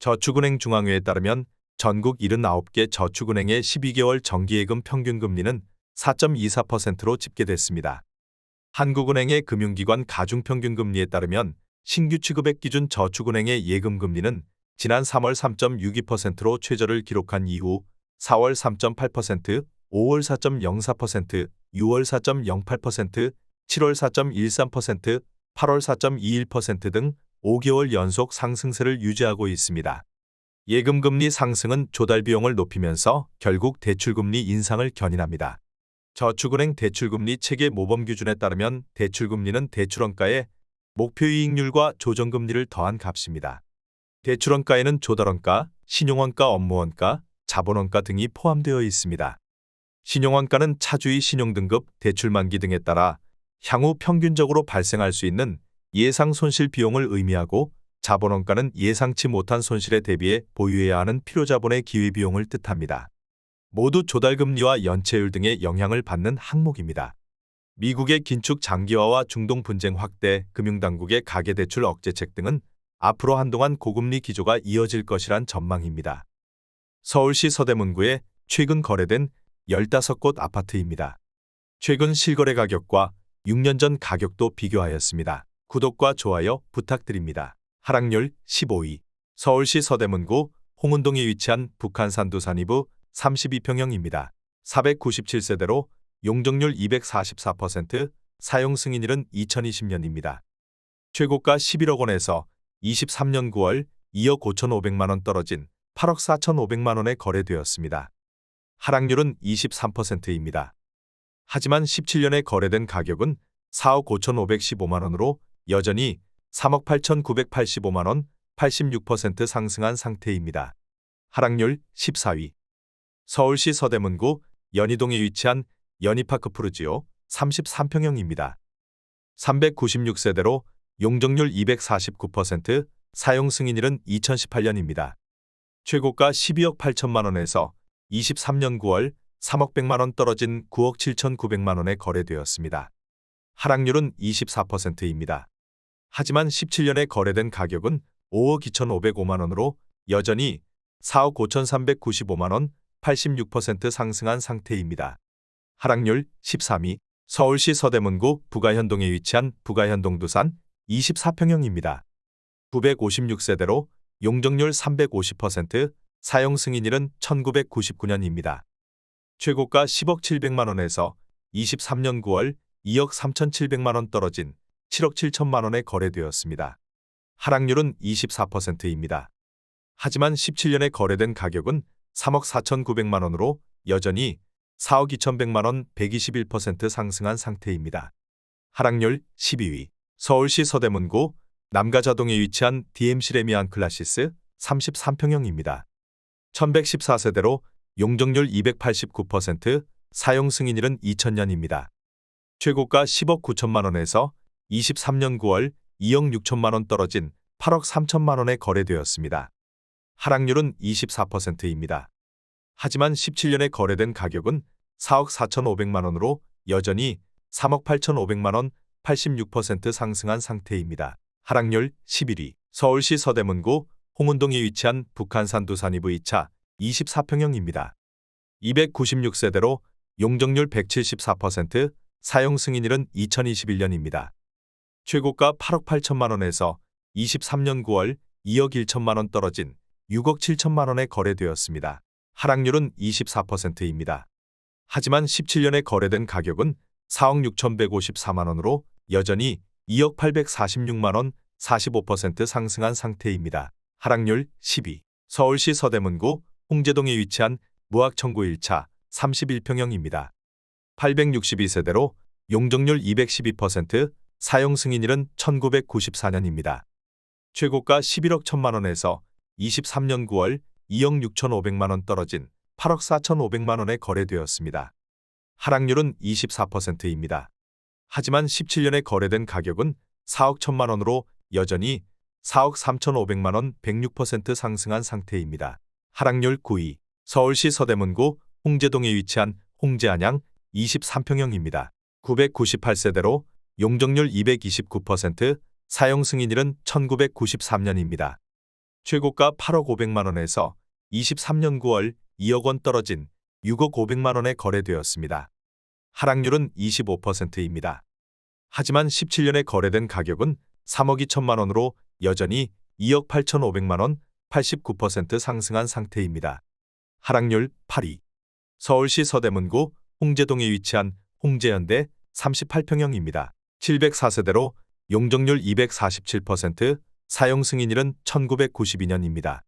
저축은행 중앙회에 따르면 전국 79개 저축은행의 12개월 정기예금 평균금리는 4.24%로 집계됐습니다. 한국은행의 금융기관 가중평균금리에 따르면 신규 취급액 기준 저축은행의 예금금리는 지난 3월 3.62%로 최저를 기록한 이후 4월 3.8%, 5월 4.04%, 6월 4.08%, 7월 4.13%, 8월 4.21% 등 5개월 연속 상승세를 유지하고 있습니다. 예금금리 상승은 조달비용을 높이면서 결국 대출금리 인상을 견인합니다. 저축은행 대출금리 체계 모범기준에 따르면 대출금리는 대출원가에 목표이익률과 조정금리를 더한 값입니다. 대출원가에는 조달원가, 신용원가, 업무원가, 자본원가 등이 포함되어 있습니다. 신용원가는 차주의 신용등급, 대출만기 등에 따라 향후 평균적으로 발생할 수 있는 예상 손실 비용을 의미하고, 자본원가는 예상치 못한 손실에 대비해 보유해야 하는 필요자본의 기회비용을 뜻합니다. 모두 조달금리와 연체율 등의 영향을 받는 항목입니다. 미국의 긴축 장기화와 중동 분쟁 확대, 금융당국의 가계대출 억제책 등은 앞으로 한동안 고금리 기조가 이어질 것이란 전망입니다. 서울시 서대문구에 최근 거래된 15곳 아파트입니다. 최근 실거래 가격과 6년 전 가격도 비교하였습니다. 구독과 좋아요 부탁드립니다. 하락률 15위. 서울시 서대문구 홍은동에 위치한 북한산 두산이부 32평형입니다. 497세대로 용적률 244%, 사용 승인일은 2020년입니다. 최고가 11억 원에서 23년 9월 2억 5,500만 원 떨어진 8억 4,500만 원에 거래되었습니다. 하락률은 23%입니다. 하지만 17년에 거래된 가격은 4억 5,515만 원으로 여전히 3억 8,985만 원, 86% 상승한 상태입니다. 하락률 14위. 서울시 서대문구 연희동에 위치한 연희파크 푸르지오 33평형입니다. 396세대로 용적률 249%, 사용 승인일은 2018년입니다. 최고가 12억 8천만 원에서 23년 9월 3억 100만 원 떨어진 9억 7,900만 원에 거래되었습니다. 하락률은 24%입니다. 하지만 17년에 거래된 가격은 5억 2,505만 원으로 여전히 4억 5,395만 원, 86% 상승한 상태입니다. 하락률 13위. 서울시 서대문구 부가현동에 위치한 부가현동 두산 24평형입니다. 956세대로 용적률 350%, 사용 승인일은 1999년입니다. 최고가 10억 700만 원에서 23년 9월 2억 3,700만 원 떨어진 7억 7천만 원에 거래되었습니다. 하락률은 24%입니다. 하지만 17년에 거래된 가격은 3억 4,900만 원으로 여전히 4억 2,100만 원, 121% 상승한 상태입니다. 하락률 12위. 서울시 서대문구 남가자동에 위치한 DMC 레미안 클라시스 33평형입니다. 1114세대로 용적률 289%, 사용 승인일은 2000년입니다. 최고가 10억 9천만 원에서 23년 9월 2억 6천만 원 떨어진 8억 3천만 원에 거래되었습니다. 하락률은 24%입니다. 하지만 17년에 거래된 가격은 4억 4,500만 원으로 여전히 3억 8,500만 원, 86% 상승한 상태입니다. 하락률 11위. 서울시 서대문구 홍은동에 위치한 북한산 두산이부 2차 24평형입니다. 296세대로 용적률 174%, 사용 승인일은 2021년입니다. 최고가 8억 8천만 원에서 23년 9월 2억 1천만 원 떨어진 6억 7천만 원에 거래되었습니다. 하락률은 24%입니다. 하지만 17년에 거래된 가격은 4억 6,154만 원으로 여전히 2억 846만 원, 45% 상승한 상태입니다. 하락률 10위. 서울시 서대문구 홍제동에 위치한 무학청구 1차 31평형입니다. 862세대로 용적률 212%, 사용 승인일은 1994년입니다. 최고가 11억 1천만 원에서 23년 9월 2억 6,500만 원 떨어진 8억 4,500만 원에 거래되었습니다. 하락률은 24%입니다. 하지만 17년에 거래된 가격은 4억 1천만 원으로 여전히 4억 3,500만 원, 106% 상승한 상태입니다. 하락률 9위. 서울시 서대문구 홍제동에 위치한 홍제안양 23평형입니다. 998세대로 용적률 229%, 사용 승인일은 1993년입니다. 최고가 8억 500만 원에서 23년 9월 2억 원 떨어진 6억 500만 원에 거래되었습니다. 하락률은 25%입니다. 하지만 17년에 거래된 가격은 3억 2천만 원으로 여전히 2억 8천5백만 원, 89% 상승한 상태입니다. 하락률 8위. 서울시 서대문구 홍제동에 위치한 홍제현대 38평형입니다. 704세대로 용적률 247%, 사용 승인일은 1992년입니다.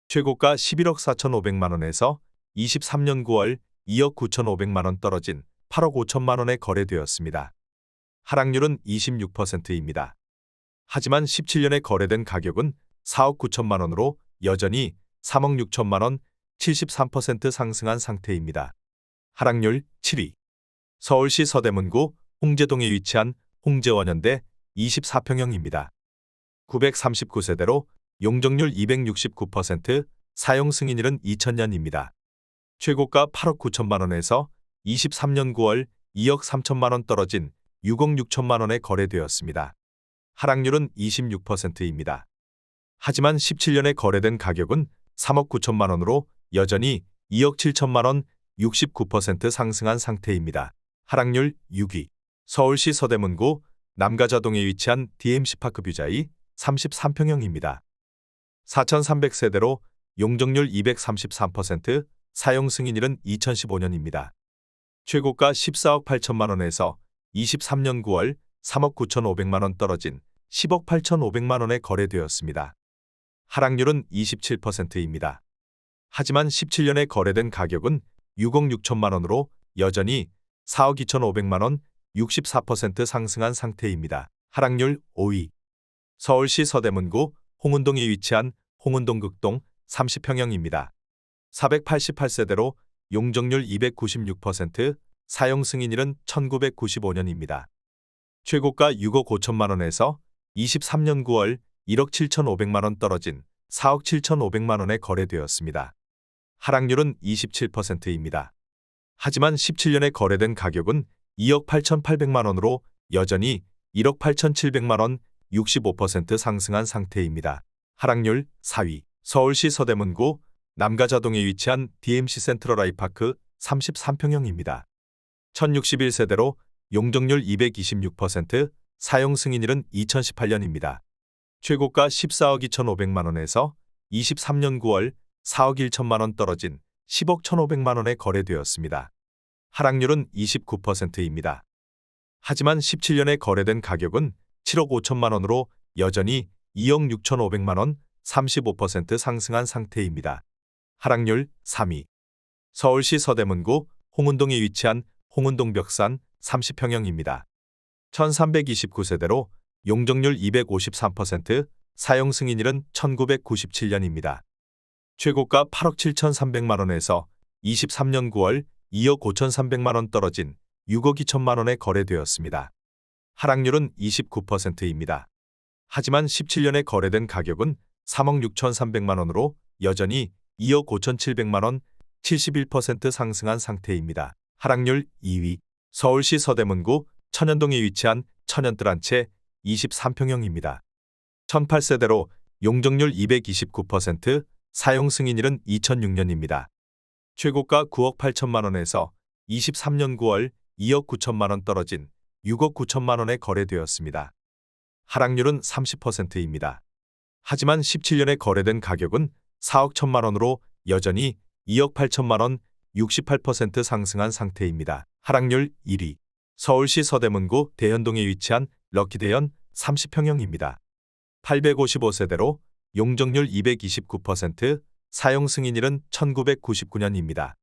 최고가 11억 4천5백만 원에서 23년 9월 2억 9천5백만 원 떨어진 8억 5천만 원에 거래되었습니다. 하락률은 26%입니다. 하지만 17년에 거래된 가격은 4억 9천만 원으로 여전히 3억 6천만 원, 73% 상승한 상태입니다. 하락률 7위. 서울시 서대문구 홍제동에 위치한 홍제원현대 24평형입니다. 939세대로 용적률 269%, 사용 승인일은 2000년입니다. 최고가 8억 9천만 원에서 23년 9월 2억 3천만 원 떨어진 6억 6천만 원에 거래되었습니다. 하락률은 26%입니다. 하지만 17년에 거래된 가격은 3억 9천만 원으로 여전히 2억 7천만 원, 69% 상승한 상태입니다. 하락률 6위. 서울시 서대문구 남가자동에 위치한 DMC파크 뷰자이 33평형입니다. 4,300세대로 용적률 233%, 사용 승인일은 2015년입니다. 최고가 14억 8천만 원에서 23년 9월 3억 9천5백만 원 떨어진 10억 8천5백만 원에 거래되었습니다. 하락률은 27%입니다. 하지만 17년에 거래된 가격은 6억 6천만 원으로 여전히 4억 2천5백만 원, 64% 상승한 상태입니다. 하락률 5위. 서울시 서대문구 홍은동에 위치한 홍은동 극동 30평형입니다. 488세대로 용적률 296%, 사용 승인일은 1995년입니다. 최고가 6억 5천만 원에서 23년 9월 1억 7천5백만 원 떨어진 4억 7천5백만 원에 거래되었습니다. 하락률은 27%입니다. 하지만 17년에 거래된 가격은 2억 8천8백만 원으로 여전히 1억 8천7백만 원, 65% 상승한 상태입니다. 하락률 4위. 서울시 서대문구 남가자동에 위치한 DMC 센트럴 아이파크 33평형입니다. 1061세대로 용적률 226%, 사용 승인일은 2018년입니다. 최고가 14억 2천5백만 원에서 23년 9월 4억 1천만 원 떨어진 10억 1,500만 원에 거래되었습니다. 하락률은 29%입니다. 하지만 17년에 거래된 가격은 7억 5천만 원으로 여전히 2억 6천5백만 원, 35% 상승한 상태입니다. 하락률 3위. 서울시 서대문구 홍은동에 위치한 홍은동 벽산 30평형입니다. 1329세대로 용적률 253%, 사용 승인일은 1997년입니다. 최고가 8억 7천3백만 원에서 23년 9월 2억 5천3백만 원 떨어진 6억 2천만 원에 거래되었습니다. 하락률은 29%입니다. 하지만 17년에 거래된 가격은 3억 6천3백만 원으로 여전히 2억 5천7백만 원, 71% 상승한 상태입니다. 하락률 2위. 서울시 서대문구 천연동에 위치한 천연뜰한채 23평형입니다. 1008세대로 용적률 229%, 사용 승인일은 2006년입니다. 최고가 9억 8천만 원에서 23년 9월 2억 9천만 원 떨어진 6억 9천만 원에 거래되었습니다. 하락률은 30%입니다. 하지만 17년에 거래된 가격은 4억 1천만 원으로 여전히 2억 8천만 원, 68% 상승한 상태입니다. 하락률 1위. 서울시 서대문구 대현동에 위치한 럭키대현 30평형입니다. 855세대로 용적률 229%, 사용 승인일은 1999년입니다.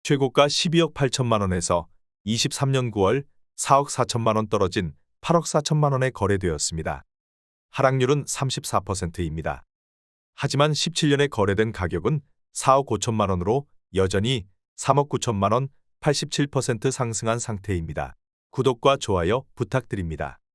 최고가 12억 8천만 원에서 23년 9월 4억 4천만 원 떨어진 8억 4천만 원에 거래되었습니다. 하락률은 34%입니다. 하지만 17년에 거래된 가격은 4억 5천만 원으로 여전히 3억 9천만 원, 87% 상승한 상태입니다. 구독과 좋아요 부탁드립니다.